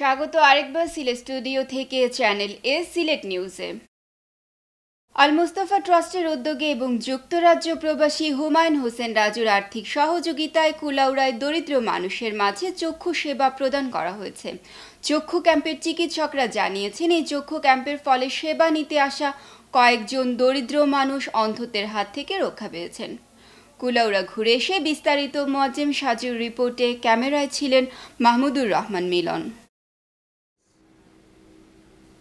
স্বাগত আরেকবার সিলেট স্টুডিও থেকে চ্যানেল এস সিলেট নিউজে। আল মুস্তাফা ট্রাস্টের উদ্যোগে এবং যুক্তরাজ্য প্রবাসী হুমায়ুন হোসেন রাজুর আর্থিক সহযোগিতায় কুলাউড়ায় দরিদ্র মানুষের মাঝে চক্ষু সেবা প্রদান করা হয়েছে। চক্ষু ক্যাম্পের চিকিৎসকরা জানিয়েছেন, এই চক্ষু ক্যাম্পের ফলে সেবা নিতে আসা কয়েকজন দরিদ্র মানুষ অন্ধত্বের হাত থেকে রক্ষা পেয়েছেন। কুলাউড়া ঘুরে এসে বিস্তারিত মোয়াজ্জেম সাজুর রিপোর্টে, ক্যামেরায় ছিলেন মাহমুদুর রহমান মিলন।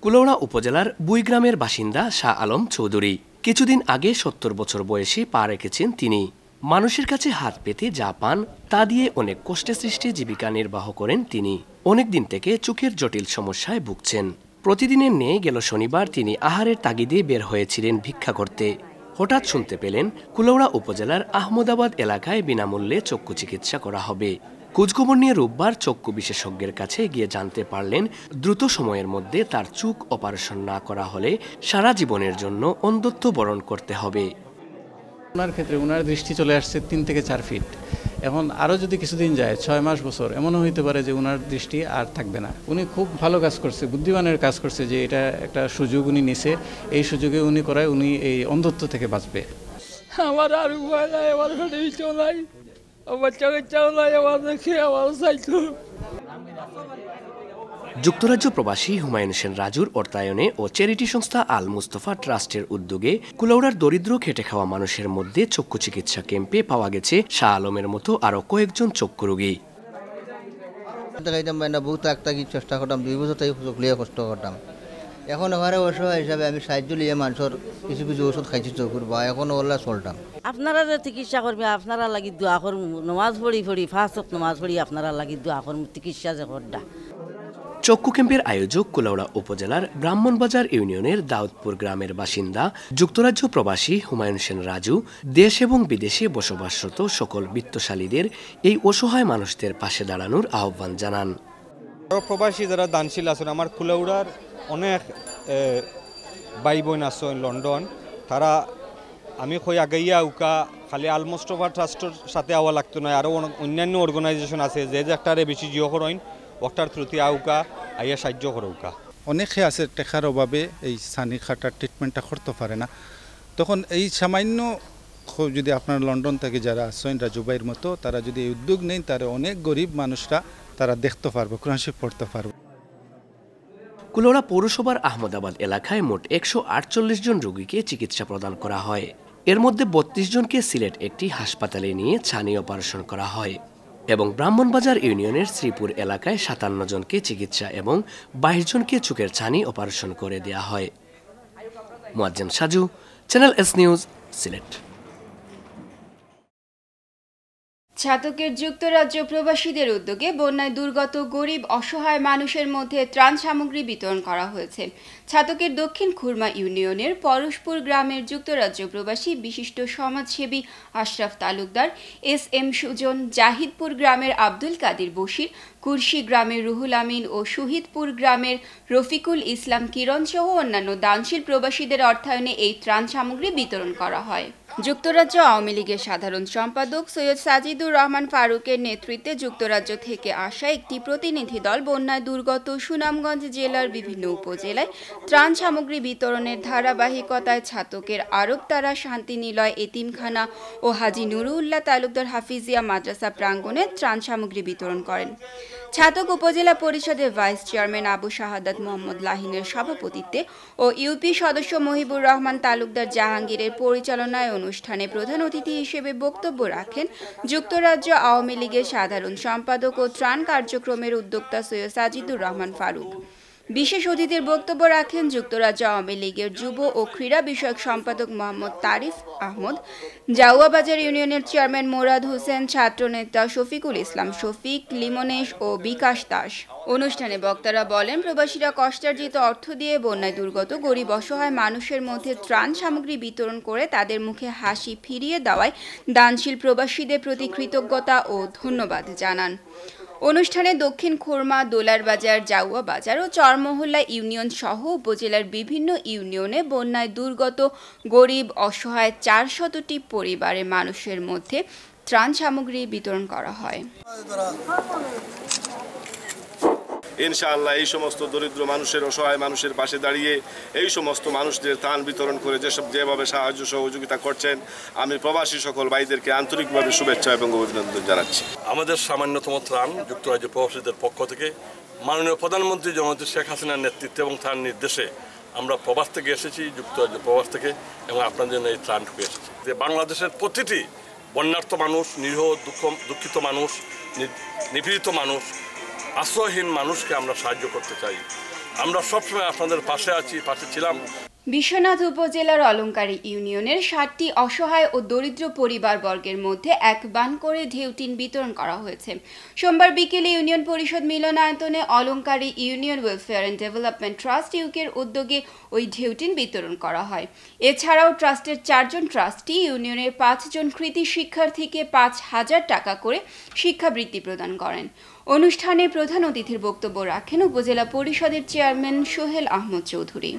কুলাউড়া উপজেলার বুইগ্রামের বাসিন্দা শাহ আলম চৌধুরী কিছুদিন আগে ৭০ বছর বয়সে পা রেখেছেন তিনি। মানুষের কাছে হাত পেতে যা পান তা দিয়ে অনেক কষ্টে সৃষ্টি জীবিকা নির্বাহ করেন তিনি। অনেক দিন থেকে চোখের জটিল সমস্যায় ভুগছেন। প্রতিদিনের ন্যায় গেল শনিবার তিনি আহারের তাগিদে বের হয়েছিলেন ভিক্ষা করতে। হঠাৎ শুনতে পেলেন কুলাউড়া উপজেলার আহমদাবাদ এলাকায় বিনামূল্যে চক্ষু চিকিৎসা করা হবে। খোঁজখবর নিয়ে রোববার চক্ষু বিশেষজ্ঞের কাছে গিয়ে জানতে পারলেন দ্রুত সময়ের মধ্যে তার চোখ অপারেশন না করা হলে সারা জীবনের জন্য অন্ধত্ব বরণ করতে হবে। ওনার ক্ষেত্রে ওনার দৃষ্টি চলে আসছে 3 থেকে 4 ফিট। এখন আরও যদি কিছুদিন যায়, 6 মাস বছর, এমনও হইতে পারে যে ওনার দৃষ্টি আর থাকবে না। উনি খুব ভালো কাজ করছে, বুদ্ধিমানের কাজ করছে, যে এটা একটা সুযোগ উনি নিছে। এই সুযোগে উনি করায় উনি এই অন্ধত্ব থেকে বাঁচবে। আমার আর উপায় নাই, আমার ইচ্ছা নাই, আমার চাও নাই, আমার দেখে আমার চাইতো। যুক্তরাজ্য প্রবাসী হুমায়ুন হোসেন রাজুর অর্থায়নে ও চ্যারিটি সংস্থা আল মুস্তাফা ট্রাস্টের উদ্যোগে কুলাউড়ার দরিদ্র খেটে খাওয়া মানুষের মধ্যে চক্ষু চিকিৎসা ক্যাম্পে পাওয়া গেছে শাহ আলমের মতো আরো কয়েকজন চক্ষু রোগী। বহুত চেষ্টা করতাম, 2 বছর থেকে চোখলিয়ে কষ্ট করতাম। এখন আমার অসহায় হিসাবে আমি সাহায্য লিয়ে মানুষের কিছু কিছু ওষুধ খাইছি চকুর, বা এখন ওলা চলতাম। আপনারা যে চিকিৎসা করবে, আপনারা লাগি দোয়া করুন, নমাজ পড়ি 5 ওয়াক্ত নমাজ পড়ি আপনারা লাগি দোয়া করুন, চিকিৎসা যে করডা। চক্ষু ক্যাম্পের আয়োজক কুলাউড়া উপজেলার ব্রাহ্মণবাজার ইউনিয়নের দাউদপুর গ্রামের বাসিন্দা যুক্তরাজ্য প্রবাসী হুমায়ুন হোসেন রাজু দেশ এবং বিদেশে বসবাসরত সকল বিত্তশালীদের এই অসহায় মানুষদের পাশে দাঁড়ানোর আহ্বান জানান। প্রবাসী যারা দানশীল আছেন, আমার কুলাউড়ার অনেক ভাই বোন আছেন লন্ডন, তারা আমি কই আগাইয়া উকা খালি আল মুস্তাফা ট্রাস্টের সাথে আওয়া লাগতো না, আরও অন্যান্য অর্গানাইজেশন আছে যে একটারে বেশি জিও করেন ওটার ত্রুটি আউকা আইয়া সাহায্য করুকা। অনেকে আছে টেকার অভাবে এই সানি খাটার ট্রিটমেন্টটা করতে পারে না। তখন এই সামান্য যদি আপনার লন্ডন থেকে যারা আছেন রাজুবাইয়ের মতো, তারা যদি এই উদ্যোগ নেন, তারা অনেক গরিব মানুষরা তারা দেখতে পারবে, কোরআন শরীফ পড়তে পারবে। কুলাউড়া পৌরসভার আহমদাবাদ এলাকায় মোট 148 জন রোগীকে চিকিৎসা প্রদান করা হয়। এর মধ্যে 32 জনকে সিলেট একটি হাসপাতালে নিয়ে ছানি অপারেশন করা হয় এবং ব্রাহ্মণবাজার ইউনিয়নের শ্রীপুর এলাকায় 57 জনকে চিকিৎসা এবং 22 জনকে চোখের ছানি অপারেশন করে দেয়া হয়। Moazzem Saju, channel S news, Sylhet. ছাতকের যুক্তরাজ্য প্রবাসীদের উদ্যোগে বন্যায় দুর্গত গরিব অসহায় মানুষের মধ্যে ত্রাণ সামগ্রী বিতরণ করা হয়েছে। ছাতকের দক্ষিণ খুরমা ইউনিয়নের পরশপুর গ্রামের যুক্তরাজ্য প্রবাসী বিশিষ্ট সমাজসেবী আশরাফ তালুকদার, SM সুজন, জাহিদপুর গ্রামের আব্দুল কাদির বশির, কুরশি গ্রামের রুহুল আমিন ও শহীদপুর গ্রামের রফিকুল ইসলাম কিরণ সহ অন্যান্য দানশীল প্রবাসীদের অর্থায়নে এই ত্রাণ সামগ্রী বিতরণ করা হয়। যুক্তরাজ্য আওয়ামী লীগের সাধারণ সম্পাদক সৈয়দ সাজিদুর রহমান ফারুকের নেতৃত্বে যুক্তরাজ্য থেকে আসা একটি প্রতিনিধি দল বন্যায় দুর্গত সুনামগঞ্জ জেলার বিভিন্ন উপজেলায় ত্রাণ সামগ্রী বিতরণের ধারাবাহিকতায় ছাতকের আরবতারা শান্তিনিলয় এতিমখানা ও হাজী নুরুল্লাহ তালুকদার হাফিজিয়া মাদ্রাসা প্রাঙ্গণে ত্রাণ সামগ্রী বিতরণ করেন। ছাতক উপজেলা পরিষদের ভাইস চেয়ারম্যান আবু শাহাদাত মোহাম্মদ লাহিনের সভাপতিত্বে ও ইউপি সদস্য মহিবুর রহমান তালুকদার জাহাঙ্গীরের পরিচালনায় অনুষ্ঠানে প্রধান অতিথি হিসেবে বক্তব্য রাখেন যুক্তরাজ্য আওয়ামী লীগের সাধারণ সম্পাদক ও ত্রাণ কার্যক্রমের উদ্যোক্তা সৈয়দ সাজিদুর রহমান ফারুক। বিশেষ অতিথির বক্তব্য রাখেন যুক্তরাজ্য আওয়ামী লীগের যুব ও ক্রীড়া বিষয়ক সম্পাদক মোহাম্মদ তারিফ আহমদ, জাউয়াবাজার ইউনিয়নের চেয়ারম্যান মোরাদ হোসেন, ছাত্রনেতা শফিকুল ইসলাম শফিক, লিমনেশ ও বিকাশ দাস। অনুষ্ঠানে বক্তারা বলেন, প্রবাসীরা কষ্টার্জিত অর্থ দিয়ে বন্যায় দুর্গত গরিব অসহায় মানুষের মধ্যে ত্রাণ সামগ্রী বিতরণ করে তাদের মুখে হাসি ফিরিয়ে দেওয়ায় দানশীল প্রবাসীদের প্রতি কৃতজ্ঞতা ও ধন্যবাদ জানান। অনুষ্ঠানে দক্ষিণ খুরমা, দোলার বাজার, জাউয়া বাজার ও চরমহল্লা ইউনিয়ন সহ উপজেলার বিভিন্ন ইউনিয়নে বন্যায় দুর্গত গরিব অসহায় 400টি পরিবারের মানুষের মধ্যে ত্রাণ সামগ্রী বিতরণ করা হয়। ইনশাআল্লাহ এই সমস্ত দরিদ্র মানুষের, অসহায় মানুষের পাশে দাঁড়িয়ে এই সমস্ত মানুষদের ত্রাণ বিতরণ করে যেভাবে সাহায্য সহযোগিতা করছেন, আমি প্রবাসী সকল ভাইদেরকে আন্তরিকভাবে শুভেচ্ছা এবং অভিনন্দন জানাচ্ছি। আমাদের সামান্যতম ত্রাণ যুক্তরাজ্য প্রবাসীদের পক্ষ থেকে মাননীয় প্রধানমন্ত্রী জননেত্রী শেখ হাসিনার নেতৃত্বে এবং তার নির্দেশে আমরা প্রবাস থেকে এসেছি, যুক্তরাজ্য প্রবাস থেকে, এবং আপনাদের জন্য এই ত্রাণটুকু এসেছি। যে বাংলাদেশের প্রতিটি বন্যার্ত মানুষ, নিরীহ দুঃখিত মানুষ, নিপীড়িত মানুষ, আশ্রয়হীন মানুষকে আমরা সাহায্য করতে চাই। আমরা সবসময় আপনাদের পাশে আছি, পাশে ছিলাম। বিশ্বনাথ উপজেলার অলঙ্কারী ইউনিয়নের 60টি অসহায় ও দরিদ্র পরিবারবর্গের মধ্যে এক বান করে ঢেউটিন বিতরণ করা হয়েছে। সোমবার বিকেলে ইউনিয়ন পরিষদ মিলনায়তনে Alankari union welfare and development trust ইউকের উদ্যোগে ওই ঢেউটিন বিতরণ করা হয়। এছাড়াও ট্রাস্টের 4 জন ট্রাস্টি ইউনিয়নের 5 জন কৃতি শিক্ষার্থীকে 5,000 টাকা করে শিক্ষাবৃত্তি প্রদান করেন। অনুষ্ঠানে প্রধান অতিথির বক্তব্য রাখেন উপজেলা পরিষদের চেয়ারম্যান সোহেল আহমদ চৌধুরী।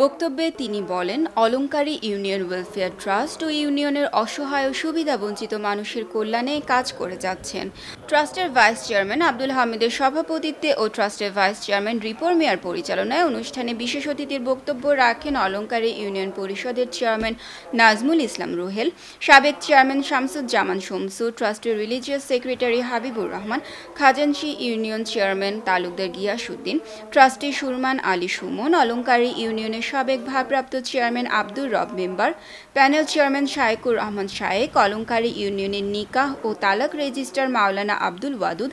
বক্তব্যে তিনি বলেন, অলঙ্কারী ইউনিয়ন ওয়েলফেয়ার ট্রাস্ট ও ইউনিয়নের অসহায় ও সুবিধাবঞ্চিত মানুষের কল্যাণে কাজ করে যাচ্ছেন। ট্রাস্টের ভাইস চেয়ারম্যান আব্দুল হামিদের সভাপতিত্বে ও ট্রাস্টের ভাইস চেয়ারম্যান রিপোর মিয়ার পরিচালনায় অনুষ্ঠানে বিশেষ অতিথির বক্তব্য রাখেন অলঙ্কারী ইউনিয়ন পরিষদের চেয়ারম্যান নাজমুল ইসলাম রুহেল, সাবেক চেয়ারম্যান শামসুজ্জামান শমসু, ট্রাস্টের religious secretary Habibur Rahman, Khajanshi union chairman Talukdar Giasuddin, trustee Surman Ali Sumon, Alankari ইউনিয়নের সাবেক ভারপ্রাপ্ত chairman Abdur Rob member, panel chairman Shayekur Rahman Shayek, Alankari ইউনিয়নের নিকাহ ও তালাক রেজিস্ট্রার মাওলানা আব্দুল ওয়াদুদ,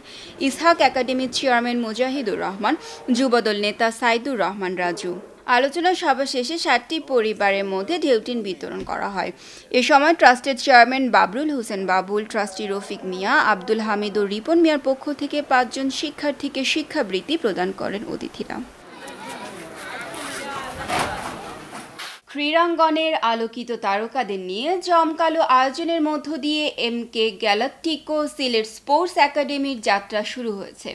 ইসহাক একাডেমির চেয়ারম্যান মুজাহিদুর রহমান, যুবদল নেতা সাইদুর রহমান রাজু। আলোচনা সভা শেষে 60টি পরিবারের মধ্যে ঢেউটিন বিতরণ করা হয়। এ সময় ট্রাস্টের চেয়ারম্যান বাবরুল হোসেন বাবুল, ট্রাস্টি রফিক মিয়া, আব্দুল হামিদ ও রিপন মিয়ার পক্ষ থেকে 5 জন শিক্ষার্থীকে শিক্ষাবৃত্তি প্রদান করেন অতিথিরা। ক্রীড়াঙ্গনের আলোকিত তারকাদের নিয়ে জমকালো আয়োজনের মধ্য দিয়ে এমকে গ্যালাকটিকো সিলেট স্পোর্টস একাডেমির যাত্রা শুরু হয়েছে।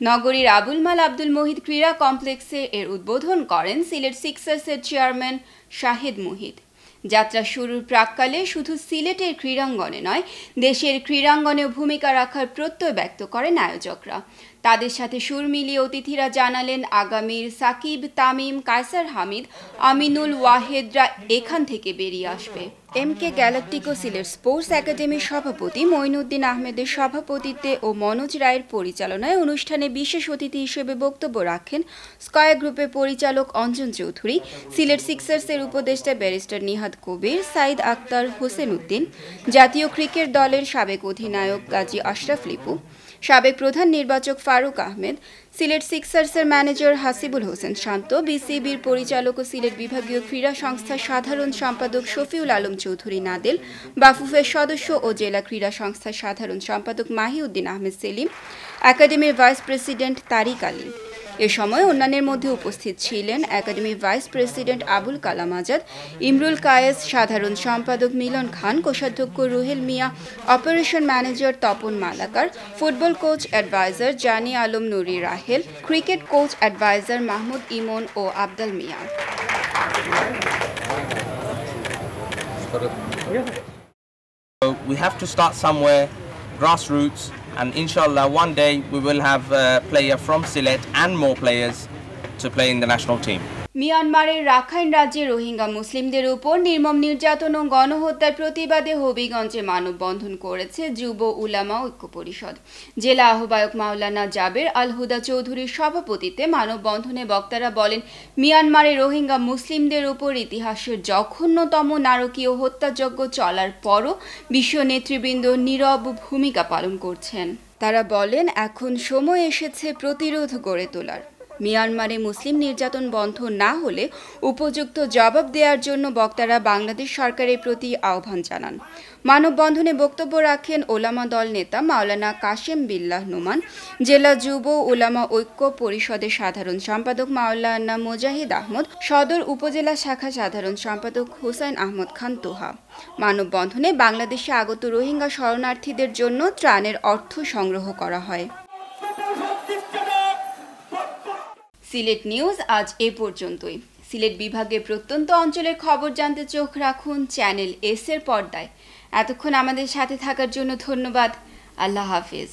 নগরীর আবুল মাল আব্দুল মহিদ ক্রীড়া কমপ্লেক্সে এর উদ্বোধন করেন সিলেট সিক্সার্সের চেয়ারম্যান শাহেদ মুহিদ। যাত্রা শুরুর প্রাক্কালে শুধু সিলেটের ক্রীড়াঙ্গনে নয়, দেশের ক্রীড়াঙ্গনেও ভূমিকা রাখার প্রত্যয় ব্যক্ত করেন আয়োজকরা। তাদের সাথে সুর মিলিয়ে অতিথিরা জানালেন আগামীর সাকিব, তামিম, কায়সার হামিদ, আমিনুল ওয়াহেদরা এখান থেকে বেরিয়ে আসবে। এমকে গ্যালাকটিকো সিলেট স্পোর্টস একাডেমির সভাপতি মঈনুদ্দিন আহমেদের সভাপতিত্বে ও মনোজ রায়ের পরিচালনায় অনুষ্ঠানে বিশেষ অতিথি হিসেবে বক্তব্য রাখেন স্কয়ার গ্রুপের পরিচালক অঞ্জন চৌধুরী, সিলেট সিক্সার্সের উপদেষ্টা ব্যারিস্টার নিহাদ কবির, সাইদ আক্তার, হোসেন উদ্দিন, জাতীয় ক্রিকেট দলের সাবেক অধিনায়ক গাজী আশরাফ লিপু, সাবেক প্রধান নির্বাচক ফারুক আহমেদ, সিলেট সিক্সার্সের ম্যানেজার হাসিবুল হোসেন শান্ত, বিসিবির পরিচালক ও সিলেট বিভাগীয় ক্রীড়া সংস্থার সাধারণ সম্পাদক শফিউল আলম চৌধুরী নাদেল, বাফুফের সদস্য ও জেলা ক্রীড়া সংস্থার সাধারণ সম্পাদক মাহিউদ্দিন আহমেদ সেলিম, একাডেমির ভাইস প্রেসিডেন্ট তারিক আলী। এ সময় অন্যান্যের মধ্যে উপস্থিত ছিলেন একাডেমির ভাইস প্রেসিডেন্ট আবুল কালাম আজাদ, ইমরুল কায়েস, সাধারণ সম্পাদক মিলন খান, কোষাধ্যক্ষ Ruhel Mia, operation manager Tapan Malakar, football coach adviser Jani Alam Nuri Rahel, cricket coach adviser Mahmud Emon ও Abdal Mia. We have to start somewhere, grassroots, and inshallah one day we will have a player from Sylhet and more players to play in the national team. মিয়ানমারের Rakhine রাজ্যে রোহিঙ্গা মুসলিমদের উপর নির্মম নির্যাতন ও গণহত্যার প্রতিবাদে হবিগঞ্জে মানববন্ধন করেছে যুব উলামা ঐক্য পরিষদ। জেলা আহ্বায়ক মাওলানা জাবের আল হুদা চৌধুরীর সভাপতিত্বে মানববন্ধনে বক্তারা বলেন, মিয়ানমারে রোহিঙ্গা মুসলিমদের উপর ইতিহাসের জঘন্যতম নারকীয় হত্যাযজ্ঞ চলার পরও বিশ্ব নেতৃবৃন্দ নীরব ভূমিকা পালন করছেন। তারা বলেন, এখন সময় এসেছে প্রতিরোধ গড়ে তোলার। মিয়ানমারে মুসলিম নির্যাতন বন্ধ না হলে উপযুক্ত জবাব দেওয়ার জন্য বক্তারা বাংলাদেশ সরকারের প্রতি আহ্বান জানান। মানববন্ধনে বক্তব্য রাখেন ওলামা দল নেতা মাওলানা কাশেম বিল্লাহ নোমান, জেলা যুব উলামা ঐক্য পরিষদের সাধারণ সম্পাদক মাওলানা মুজাহিদ আহমদ, সদর উপজেলা শাখা সাধারণ সম্পাদক হুসাইন আহমদ খান তোহা। মানববন্ধনে বাংলাদেশে আগত রোহিঙ্গা শরণার্থীদের জন্য ত্রাণের অর্থ সংগ্রহ করা হয়। সিলেট নিউজ আজ এ পর্যন্তই। সিলেট বিভাগের প্রত্যন্ত অঞ্চলের খবর জানতে চোখ রাখুন চ্যানেল এস এর পর্দায়। এতক্ষণ আমাদের সাথে থাকার জন্য ধন্যবাদ। আল্লাহ হাফেজ।